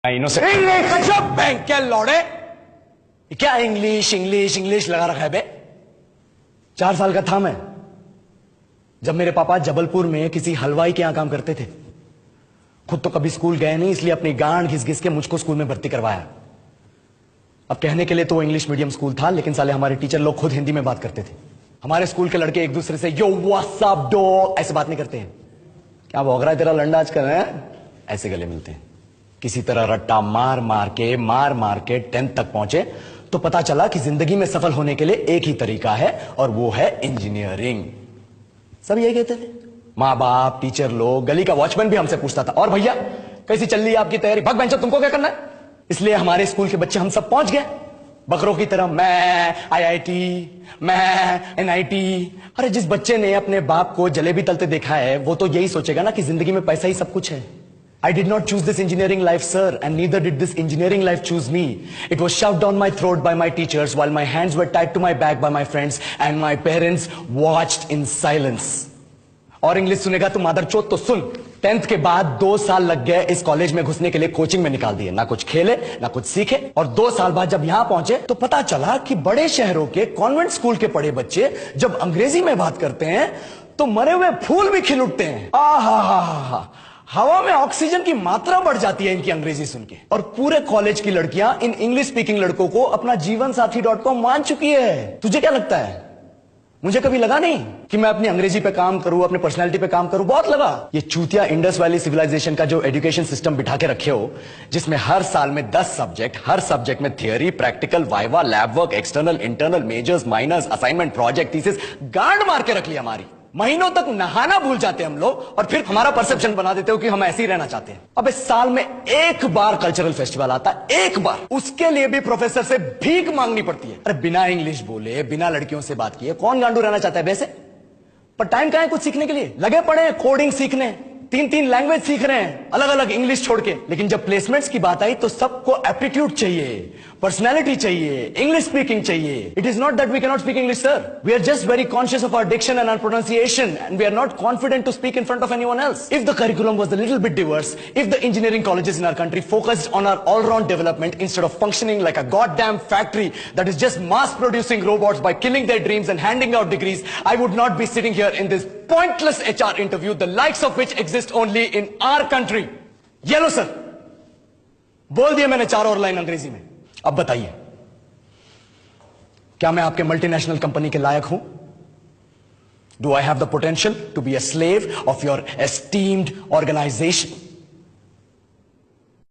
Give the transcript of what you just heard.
Bank के लौड़े, क्या English English English लगा रखा है बे। 4 साल का था मैं जब मेरे पापा जबलपुर में किसी हलवाई के यहां काम करते थे। खुद तो कभी स्कूल गए नहीं, इसलिए अपनी गांड घिस घिस के मुझको स्कूल में भर्ती करवाया। अब कहने के लिए तो वो इंग्लिश मीडियम स्कूल था, लेकिन साले हमारे टीचर लोग खुद हिंदी में बात करते थे। हमारे स्कूल के लड़के एक दूसरे से यो व्हाट्स अप डॉग ऐसे बात नहीं करते हैं। क्या भौंक रहा है तेरा लंडा आजकल है, ऐसे गले मिलते हैं। किसी तरह रट्टा मार मार के 10th तक पहुंचे तो पता चला कि जिंदगी में सफल होने के लिए एक ही तरीका है, और वो है इंजीनियरिंग। सब यही कहते थे, माँ बाप, टीचर लोग, गली का वॉचमैन भी हमसे पूछता था, और भैया कैसी चल रही है आपकी तैयारी, भग बेंचो तुमको क्या करना है। इसलिए हमारे स्कूल के बच्चे हम सब पहुंच गए बकरों की तरह, मैं IIT, मैं NIT। अरे जिस बच्चे ने अपने बाप को जलेबी तलते देखा है वो तो यही सोचेगा ना कि जिंदगी में पैसा ही सब कुछ है। I did not choose this engineering life, sir, and neither did this engineering life choose me. It was shoved down my throat by my teachers while my hands were tied to my back by my friends and my parents watched in silence. और English सुनेगा तो मादरचोद तो सुन, 10th के बाद 2 साल लग गए इस कॉलेज में घुसने के लिए, कोचिंग में निकाल दिए, ना कुछ खेले ना कुछ सीखे। और 2 साल बाद जब यहां पहुंचे तो पता चला कि बड़े शहरों के कॉन्वेंट स्कूल के पढ़े बच्चे जब अंग्रेजी में बात करते हैं तो मरे हुए फूल भी खिल उठते हैं। आहा, हवा में ऑक्सीजन की मात्रा बढ़ जाती है इनकी अंग्रेजी सुन के। और पूरे कॉलेज की लड़कियां इन इंग्लिश स्पीकिंग लड़कों को अपना जीवन साथी.com मान चुकी है। तुझे क्या लगता है, मुझे कभी लगा नहीं कि मैं अपनी अंग्रेजी पे काम करूं, अपनी पर्सनालिटी पे काम करूं? बहुत लगा। ये चूतिया इंडस वैली सिविलाइजेशन का जो एजुकेशन सिस्टम बिठा के रखे हो, जिसमें हर साल में 10 सब्जेक्ट, हर सब्जेक्ट में theory, practical, viva, lab work, external, internal, majors, minors, assignment, project, thesis, गांड मार के रख लिया हमारी। महीनों तक नहाना भूल जाते हैं हम लोग, और फिर हमारा परसेप्शन बना देते हो कि हम ऐसे ही रहना चाहते हैं। अब इस साल में एक बार कल्चरल फेस्टिवल आता है, एक बार, उसके लिए भी प्रोफेसर से भीख मांगनी पड़ती है। अरे बिना इंग्लिश बोले, बिना लड़कियों से बात किए कौन गांडू रहना चाहता है वैसे। पर टाइम कहां है कुछ सीखने के लिए, लगे पड़े हैं कोडिंग सीखने, 3 लैंग्वेज सीख रहे हैं अलग अलग इंग्लिश छोड़ के। लेकिन जब प्लेसमेंट्स की बात आई तो सबको एप्टीट्यूड चाहिए, पर्सनैलिटी चाहिए, इंग्लिश स्पीकिंग चाहिए। It is not that we can not speak English, sir, we are just very conscious of our diction and our pronunciation, and we are not confident to speak in front of anyone else. If the curriculum was a little bit diverse, if the engineering colleges in our country focused on our all round development instead of functioning like a goddamn factory that is just mass producing robots by killing their dreams and handing out degrees, I would not be sitting here in this pointless HR interview, the likes of which exist only in our country. ये लो sir, बोल दिया मैंने 4 और line अंग्रेजी में। अब बताइए, क्या मैं आपके मल्टीनेशनल कंपनी के लायक हूं? Do I have the potential to be a slave of your esteemed organization?